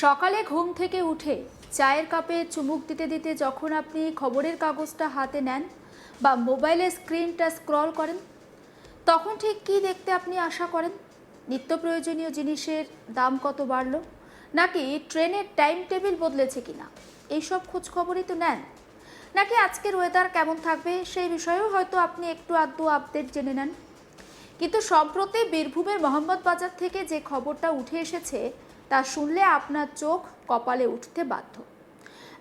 সকালে ঘুম থেকে উঠে চায়ের কাপে চুমুক দিতে দিতে যখন আপনি খবরের কাগজটা হাতে নেন বা মোবাইলের স্ক্রিনটা স্ক্রল করেন, তখন ঠিক কী দেখতে আপনি আশা করেন? নিত্য প্রয়োজনীয় জিনিসের দাম কত বাড়লো, নাকি ট্রেনের টাইম টেবিল বদলেছে কিনা, এইসব খোঁজ খবরই তো নেন। নাকি আজকের ওয়েদার কেমন থাকবে সেই বিষয়েও হয়তো আপনি একটু আধটু আপডেট জেনে নেন। কিন্তু সম্প্রতি বীরভূমের মোহাম্মদবাজার থেকে যে খবরটা উঠে এসেছে তা শুনলে আপনার চোখ কপালে উঠতে বাধ্য।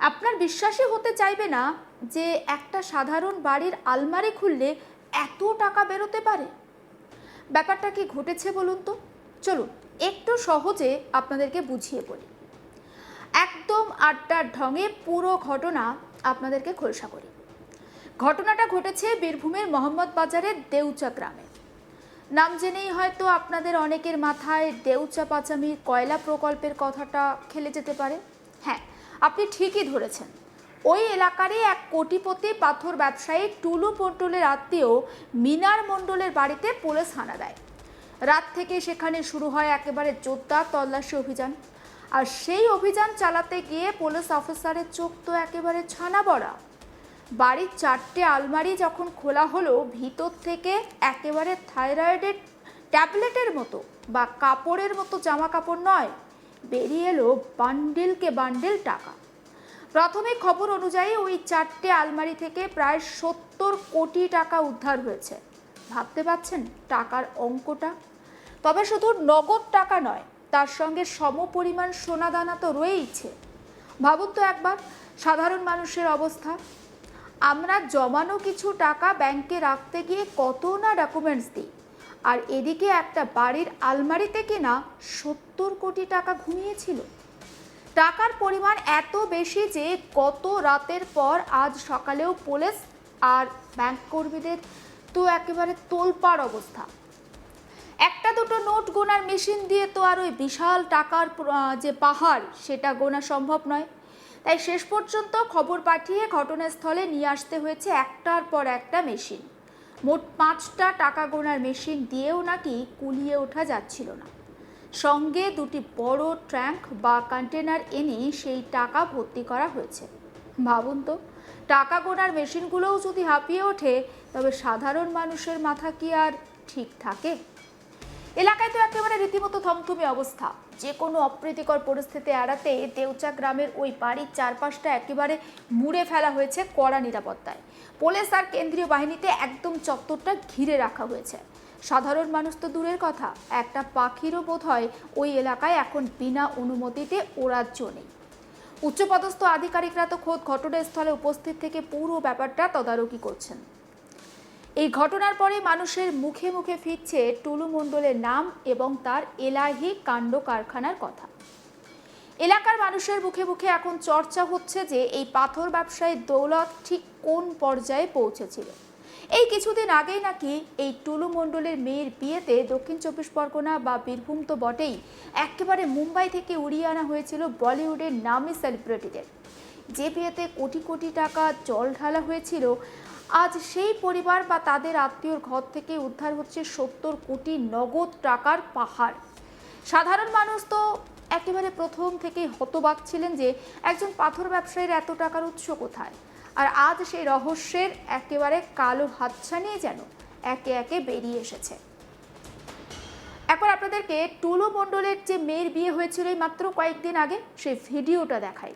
আপনার বিশ্বাসই হতে চাইবে না যে একটা সাধারণ বাড়ির আলমারি খুললে এত টাকা বেরোতে পারে। ব্যাপারটা কি ঘটেছে বলুন তো? চলুন একটু সহজে আপনাদেরকে বুঝিয়ে বলি, একদম আড্ডার ঢঙে পুরো ঘটনা আপনাদেরকে খোলসা করি। ঘটনাটা ঘটেছে বীরভূমের মোহাম্মদবাজারের দেউচা গ্রামে। নাম জেনেই হয়তো আপনাদের অনেকের মাথায় দেউচা পাচামির কয়লা প্রকল্পের কথাটা খেলে যেতে পারে। হ্যাঁ, আপনি ঠিকই ধরেছেন। ওই এলাকারই এক কোটিপতি পাথর ব্যবসায়ী টুলু মণ্ডলের আত্মীয় মিনার মণ্ডলের বাড়িতে পুলিশ হানা দেয়। রাত থেকে সেখানে শুরু হয় একেবারে জোরদার তল্লাশি অভিযান। আর সেই অভিযান চালাতে গিয়ে পুলিশ অফিসারের চোখ তো একেবারে ছানা বড়া। বাড়ির 4টে আলমারি যখন খোলা হলো, ভিতর থেকে একেবারে থাইরয়েডের ট্যাবলেটের মতো বা কাপড়ের মতো জামা কাপড় নয়, বেরিয়ে এলো বান্ডিলকে বান্ডিল টাকা। প্রাথমিক খবর অনুযায়ী ওই 4টে আলমারি থেকে প্রায় 70 কোটি টাকা উদ্ধার হয়েছে। ভাবতে পারছেন টাকার অঙ্কটা? তবে শুধু নগদ টাকা নয়, তার সঙ্গে সমপরিমাণ সোনাদানা তো রয়েইছে। ভাবুন তো একবার সাধারণ মানুষের অবস্থা। আমরা জমানো কিছু টাকা ব্যাংকে রাখতে গিয়ে কত না ডকুমেন্টস দিই, আর এদিকে একটা বাড়ির আলমারিতে কিনা 70 কোটি টাকা ঘুমিয়েছিল। টাকার পরিমাণ এত বেশি যে গত রাতের পর আজ সকালেও পুলিশ আর ব্যাংক কর্মীদের তো একেবারে তোলপাড় অবস্থা। একটা দুটো নোট গোনার মেশিন দিয়ে তো আর ওই বিশাল টাকার যে পাহাড় সেটা গোনা সম্ভব নয়। তাই শেষ পর্যন্ত খবর পাঠিয়ে ঘটনাস্থলে নিয়ে আসতে হয়েছে একটার পর একটা মেশিন। মোট 5টা টাকা গোনার মেশিন দিয়েও নাকি কুলিয়ে ওঠা যাচ্ছিল না। সঙ্গে 2টি বড় ট্যাঙ্ক বা কন্টেনার এনে সেই টাকা ভর্তি করা হয়েছে। ভাবুন তো, টাকা গোনার মেশিনগুলোও যদি হাঁপিয়ে ওঠে, তবে সাধারণ মানুষের মাথা কি আর ঠিক থাকে? এলাকায় তো একেবারে রীতিমতো থমথমে অবস্থা। যে কোনো অপ্রীতিকর পরিস্থিতি এড়াতে দেউচা গ্রামের ওই বাড়ির চারপাশটা একেবারে মুড়ে ফেলা হয়েছে কড়া নিরাপত্তায়। পুলিশ আর কেন্দ্রীয় বাহিনীতে একদম চত্বরটা ঘিরে রাখা হয়েছে। সাধারণ মানুষ তো দূরের কথা, একটা পাখিরও বোধ হয় ওই এলাকায় এখন বিনা অনুমতিতে ওড়ার নেই। উচ্চপদস্থ আধিকারিকরা তো খোদ ঘটনাস্থলে উপস্থিত থেকে পুরো ব্যাপারটা তদারকি করছেন। এই ঘটনার পরে মানুষের মুখে মুখে ফিরছে টুলু মণ্ডলের নাম এবং তার এলাহি কাণ্ড কারখানার কথা। এলাকার মানুষের মুখে মুখে এখন চর্চা হচ্ছে যে এই পাথর ব্যবসায়ীর দৌলত ঠিক কোন পর্যায়ে পৌঁছেছিল। এই কিছুদিন আগেই নাকি এই টুলু মণ্ডলের মেয়ের বিয়েতে দক্ষিণ 24 পরগনা বা বীরভূম তো বটেই, একেবারে মুম্বাই থেকে উড়িয়ে আনা হয়েছিল বলিউডের নামী সেলিব্রিটিদের। যে বিয়েতে কোটি কোটি টাকা জল ঢালা হয়েছিল, আজ সেই পরিবার বা তাদের আত্মীয়র ঘর থেকে উদ্ধার হচ্ছে 70 কোটি নগদ টাকার পাহাড়। সাধারণ মানুষ তো একেবারে প্রথম থেকেই হতবাক ছিলেন যে একজন পাথর ব্যবসায়ীর এত টাকার উৎস কোথায়। আর আজ সেই রহস্যের একেবারে কালো হাতছানি যেন একে একে বেরিয়ে এসেছে। একবার আপনাদেরকে টুলু মণ্ডলের যে মেয়ের বিয়ে হয়েছিল এই মাত্র কয়েকদিন আগে, সেই ভিডিওটা দেখাই।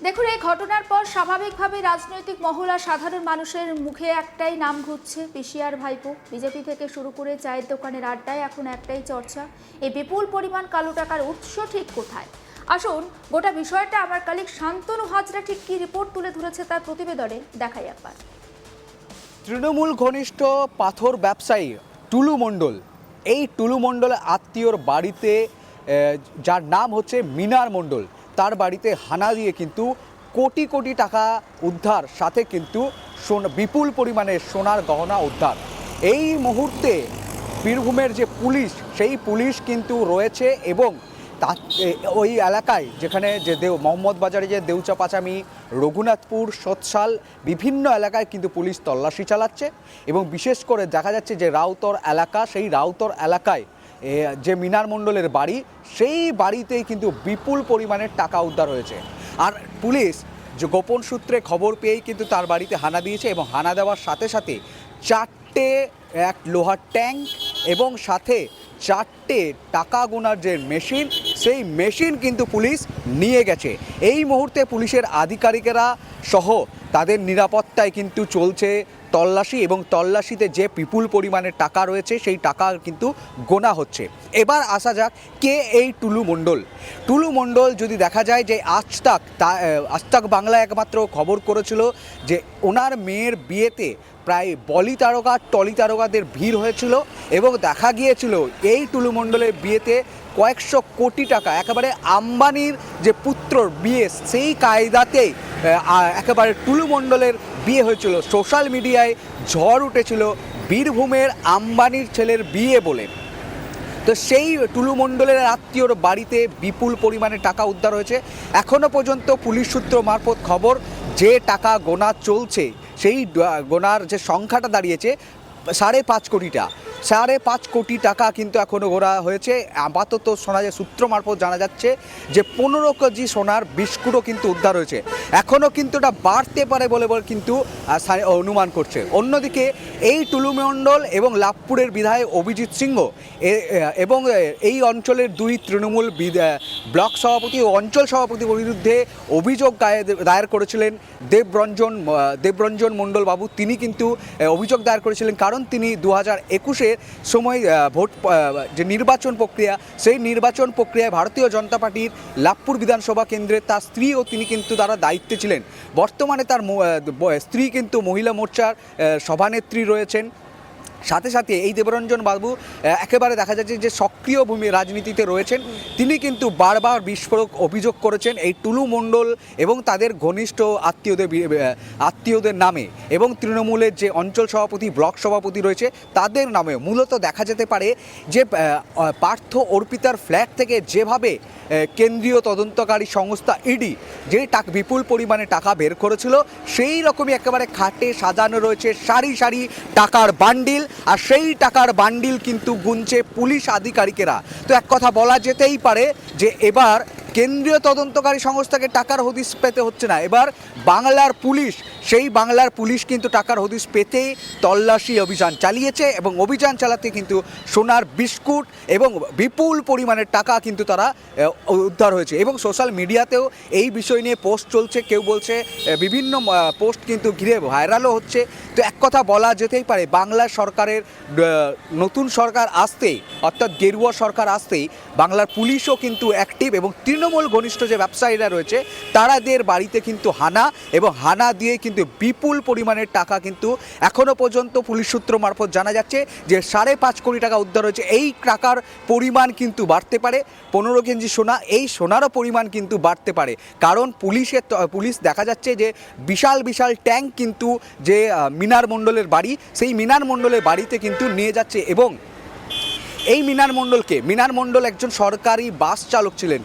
দেখুন, এই ঘটনার পর স্বাভাবিকভাবে রাজনৈতিক মহল আর সাধারণ মানুষের মুখে একটাই নাম ঘুরছে, পিসিআর ভাইপো। বিজেপি থেকে শুরু করে চায়ের দোকানের আড্ডায় এখন একটাই চর্চা, এই বিপুল পরিমাণ কালো টাকার উৎস ঠিক কোথায়। আসুন গোটা বিষয়টা আমার কালিক শান্তনু হাজরা ঠিক কি রিপোর্ট তুলে ধরেছে তার প্রতিবেদনে দেখাই একবার। তৃণমূল ঘনিষ্ঠ পাথর ব্যবসায়ী টুলু মণ্ডল, এই টুলু মণ্ডল আত্মীয়র বাড়িতে, যার নাম হচ্ছে মিনার মণ্ডল, তার বাড়িতে হানা দিয়ে কিন্তু কোটি কোটি টাকা উদ্ধার, সাথে কিন্তু বিপুল পরিমাণে সোনার গহনা উদ্ধার। এই মুহূর্তে বীরভূমের যে পুলিশ, সেই পুলিশ কিন্তু রয়েছে এবং ওই এলাকায় যেখানে যে মোহাম্মদ বাজারে যে দেউচা পাচামি, রঘুনাথপুর, সোৎসাল বিভিন্ন এলাকায় কিন্তু পুলিশ তল্লাশি চালাচ্ছে এবং বিশেষ করে দেখা যাচ্ছে যে রাউতর এলাকা, সেই রাউতর এলাকায় যে মিনার মণ্ডলের বাড়ি, সেই বাড়িতেই কিন্তু বিপুল পরিমাণের টাকা উদ্ধার হয়েছে। আর পুলিশ যে গোপন সূত্রে খবর পেয়েই কিন্তু তার বাড়িতে হানা দিয়েছে এবং হানা দেওয়ার সাথে সাথে 4টে এক লোহার ট্যাঙ্ক এবং সাথে 4টে টাকা গোনার যে মেশিন, সেই মেশিন কিন্তু পুলিশ নিয়ে গেছে। এই মুহূর্তে পুলিশের আধিকারিকেরা সহ তাদের নিরাপত্তায় কিন্তু চলছে তল্লাশি এবং তল্লাশিতে যে বিপুল পরিমাণের টাকা রয়েছে সেই টাকা কিন্তু গোনা হচ্ছে। এবার আসা যাক কে এই টুলু মণ্ডল। টুলু মণ্ডল যদি দেখা যায় যে আজ তাক বাংলা একমাত্র খবর করেছিল যে ওনার মেয়ের বিয়েতে প্রায় বলি তারকা টলি তারকাদের ভিড় হয়েছিল এবং দেখা গিয়েছিল এই টুলু মণ্ডলের বিয়েতে কয়েকশো কোটি টাকা, একেবারে আম্বানির যে পুত্রর বিয়ে সেই কায়দাতেই একেবারে টুলু মণ্ডলের বিয়ে হয়েছিল। সোশ্যাল মিডিয়ায় ঝড় উঠেছিল বীরভূমের আম্বানির ছেলের বিয়ে বলে। তো সেই টুলু মণ্ডলের আত্মীয়র বাড়িতে বিপুল পরিমাণে টাকা উদ্ধার হয়েছে। এখনও পর্যন্ত পুলিশ সূত্র মারফত খবর যে টাকা গোনা চলছে, সেই গোনার যে সংখ্যাটা দাঁড়িয়েছে 5.5 কোটিটা। 5.5 কোটি টাকা কিন্তু এখনও গোনা হয়েছে। আপাতত শোনা যায়, সূত্র মারফত জানা যাচ্ছে যে 15 কেজি সোনার বিস্কুটও কিন্তু উদ্ধার হয়েছে। এখনও কিন্তু এটা বাড়তে পারে বলে কিন্তু অনুমান করছে। অন্যদিকে এই টুলু মণ্ডল এবং লাভপুরের বিধায়ক অভিজিৎ সিংহ এবং এই অঞ্চলের 2 তৃণমূল ব্লক সভাপতি ও অঞ্চল সভাপতির বিরুদ্ধে অভিযোগ দায়ের করেছিলেন দেবরঞ্জন মণ্ডল বাবু। তিনি কিন্তু অভিযোগ দায়ের করেছিলেন কারণ তিনি 2021-এর সময় ভোট যে নির্বাচন প্রক্রিয়া, সেই নির্বাচন প্রক্রিয়ায় ভারতীয় জনতা পার্টির লাভপুর বিধানসভা কেন্দ্রে তার স্ত্রী ও তিনি কিন্তু তারা দায়িত্বে ছিলেন। বর্তমানে তার স্ত্রী কিন্তু মহিলা মোর্চার সভানেত্রী রয়েছেন। সাথে সাথে এই দেবরঞ্জন বাবু একেবারে দেখা যাচ্ছে যে সক্রিয় ভূমি রাজনীতিতে রয়েছেন। তিনি কিন্তু বারবার বিস্ফোরক অভিযোগ করেছেন এই টুলু মণ্ডল এবং তাদের ঘনিষ্ঠ আত্মীয়দের নামে এবং তৃণমূলের যে অঞ্চল সভাপতি, ব্লক সভাপতি রয়েছে তাদের নামে। মূলত দেখা যেতে পারে যে পার্থ অর্পিতার ফ্ল্যাট থেকে যেভাবে কেন্দ্রীয় তদন্তকারী সংস্থা ইডি যে বিপুল পরিমাণে টাকা বের করেছিল, সেই রকমই একেবারে খাটে সাজানো রয়েছে সারি সারি টাকার বান্ডিল। আর সেই টাকার বান্ডিল কিন্তু গুনছে পুলিশ আধিকারিকেরা। তো এক কথা বলা যেতেই পারে যে এবার কেন্দ্রীয় তদন্তকারী সংস্থাকে টাকার হদিশ পেতে হচ্ছে না, এবার বাংলার পুলিশ, সেই বাংলার পুলিশ কিন্তু টাকার হদিশ পেতেই তল্লাশি অভিযান চালিয়েছে এবং অভিযান চালাতে কিন্তু সোনার বিস্কুট এবং বিপুল পরিমাণের টাকা কিন্তু তারা উদ্ধার হয়েছে এবং সোশ্যাল মিডিয়াতেও এই বিষয় নিয়ে পোস্ট চলছে। কেউ বলছে, বিভিন্ন পোস্ট কিন্তু ঘিরে ভাইরালও হচ্ছে। তো এক কথা বলা যেতেই পারে বাংলা সরকারের নতুন সরকার আসতেই, অর্থাৎ গেরুয়া সরকার আসতেই বাংলার পুলিশও কিন্তু অ্যাক্টিভ এবং তৃণমূল ঘনিষ্ঠ যে ব্যবসায়ীরা রয়েছে তারাদের বাড়িতে কিন্তু হানা এবং হানা দিয়ে কিন্তু বিপুল পরিমাণের টাকা কিন্তু এখনও পর্যন্ত পুলিশ সূত্র মারফত জানা যাচ্ছে যে 5.5 কোটি টাকা উদ্ধার হয়েছে। এই টাকার পরিমাণ কিন্তু বাড়তে পারে, 15 কেজি সোনা, এই সোনারও পরিমাণ কিন্তু বাড়তে পারে। কারণ পুলিশ দেখা যাচ্ছে যে বিশাল বিশাল ট্যাঙ্ক কিন্তু যে মিনার মণ্ডলের বাড়ি, সেই মিনার মণ্ডলের বাড়িতে কিন্তু নিয়ে যাচ্ছে এবং এই মিনার মণ্ডল একজন সরকারি বাস চালক ছিলেন।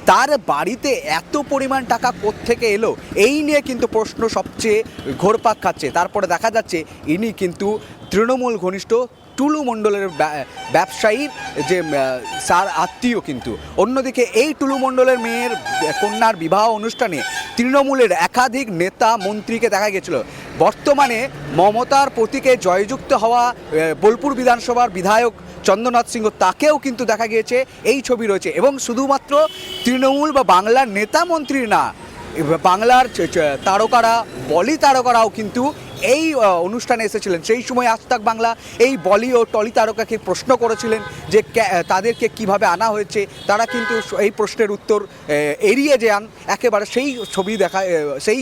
তার বাড়িতে এত পরিমাণ টাকা কোত্থেকে এলো, এই নিয়ে কিন্তু প্রশ্ন সবচেয়ে ঘোরপাক খাচ্ছে। তারপরে দেখা যাচ্ছে ইনি কিন্তু তৃণমূল ঘনিষ্ঠ টুলু মণ্ডলের ব্যবসায়ীর যে স্যার আত্মীয় কিন্তু। অন্যদিকে এই টুলু মণ্ডলের মেয়ের কন্যার বিবাহ অনুষ্ঠানে তৃণমূলের একাধিক নেতা মন্ত্রীকে দেখা গেছিল। বর্তমানে মমতার প্রতীকে জয়যুক্ত হওয়া বোলপুর বিধানসভার বিধায়ক চন্দ্রনাথ সিংহ, তাকেও কিন্তু দেখা গিয়েছে, এই ছবি রয়েছে। এবং শুধুমাত্র তৃণমূল বা বাংলার নেতা মন্ত্রী না, বাংলার তারকারা, বলি তারকারাও কিন্তু এই অনুষ্ঠানে এসেছিলেন। সেই সময় আজ তাক বাংলা এই বলি ও টলি তারকাকে প্রশ্ন করেছিলেন যে তাদেরকে কিভাবে আনা হয়েছে। তারা কিন্তু এই প্রশ্নের উত্তর এড়িয়ে যান একেবারে। সেই ছবি সেই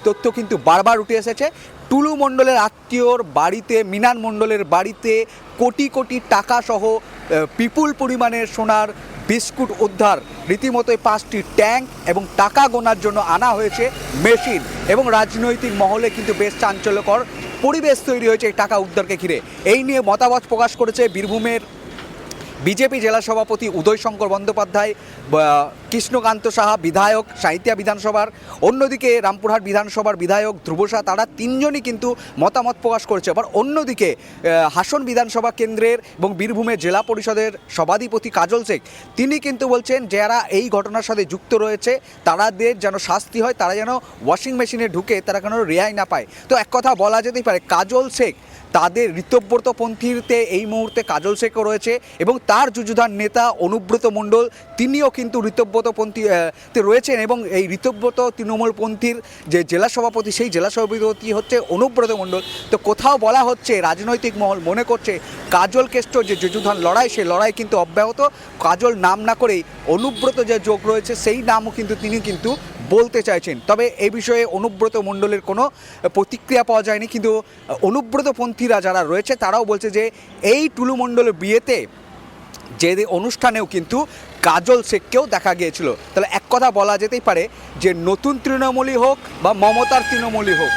তথ্য কিন্তু বারবার উঠে এসেছে। টুলু মণ্ডলের আত্মীয়র বাড়িতে, মিনার মণ্ডলের বাড়িতে কোটি কোটি টাকা সহ বিপুল পরিমাণের সোনার বিস্কুট উদ্ধার। রীতিমতোই 5টি ট্যাঙ্ক এবং টাকা গোনার জন্য আনা হয়েছে মেশিন এবং রাজনৈতিক মহলে কিন্তু বেশ চাঞ্চল্যকর পরিবেশ তৈরি হয়েছে এই টাকা উদ্ধারকে ঘিরে। এই নিয়ে মতামত প্রকাশ করেছে বীরভূমের বিজেপি জেলা সভাপতি উদয় শঙ্কর বন্দ্যোপাধ্যায়, কৃষ্ণকান্ত সাহা বিধায়ক সাঁইথিয়া বিধানসভার, অন্যদিকে রামপুরহাট বিধানসভার বিধায়ক ধ্রুব সাহা, তারা তিনজনই কিন্তু মতামত প্রকাশ করেছে। আবার অন্যদিকে হাসন বিধানসভা কেন্দ্রের এবং বীরভূমের জেলা পরিষদের সভাধিপতি কাজল শেখ, তিনি কিন্তু বলছেন যারা এই ঘটনার সাথে যুক্ত রয়েছে তাদের যেন শাস্তি হয়, তারা যেন ওয়াশিং মেশিনে ঢুকে তারা কেন রেহাই না পায়। তো এক কথা বলা যেতেই পারে কাজল শেখ তাদের ঋতব্রতপন্থীতে এই মুহূর্তে কাজল শেখও রয়েছে এবং তার যুযুধার নেতা অনুব্রত মণ্ডল, তিনিও কিন্তু ঋতব্রতপন্থীতে রয়েছেন এবং এই ঋতব্রত তৃণমূলপন্থীর যে জেলা সভাপতি সেই জেলা সভাপতি হচ্ছে অনুব্রত মণ্ডল। তো কোথাও বলা হচ্ছে রাজনৈতিক মহল মনে করছে কাজল কেষ্ট যে যুযুধান লড়াই, সেই লড়াই কিন্তু অব্যাহত। কাজল নাম না করেই অনুব্রত যে যোগ রয়েছে সেই নামও কিন্তু তিনি কিন্তু বলতে চাইছেন। তবে এই বিষয়ে অনুব্রত মণ্ডলের কোনো প্রতিক্রিয়া পাওয়া যায়নি, কিন্তু অনুব্রতপন্থীরা যারা রয়েছে তারাও বলছে যে এই টুলু মণ্ডলের বিয়েতে যে অনুষ্ঠানেও কিন্তু কাজল শেখকেও দেখা গিয়েছিল। তাহলে এক কথা বলা যেতেই পারে যে নতুন তৃণমূলই হোক বা মমতার তৃণমূলই হোক,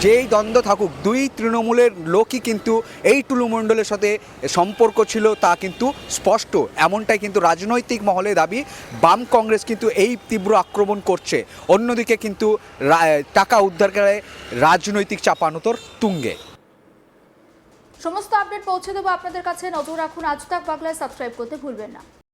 যেই দ্বন্দ্ব থাকুক, দুই তৃণমূলের লোকই কিন্তু এই টুলু মণ্ডলের সাথে সম্পর্ক ছিল তা কিন্তু স্পষ্ট। এমনটাই কিন্তু রাজনৈতিক মহলে দাবি। বাম কংগ্রেস কিন্তু এই তীব্র আক্রমণ করছে, অন্যদিকে কিন্তু টাকা উদ্ধারকারী রাজনৈতিক চাপানোতর তুঙ্গে। সমস্ত আপডেট পৌঁছে দেবো আপনাদের কাছে, নজর রাখুন আজ তাক বাংলায়, সাবস্ক্রাইব করতে ভুলবেন না।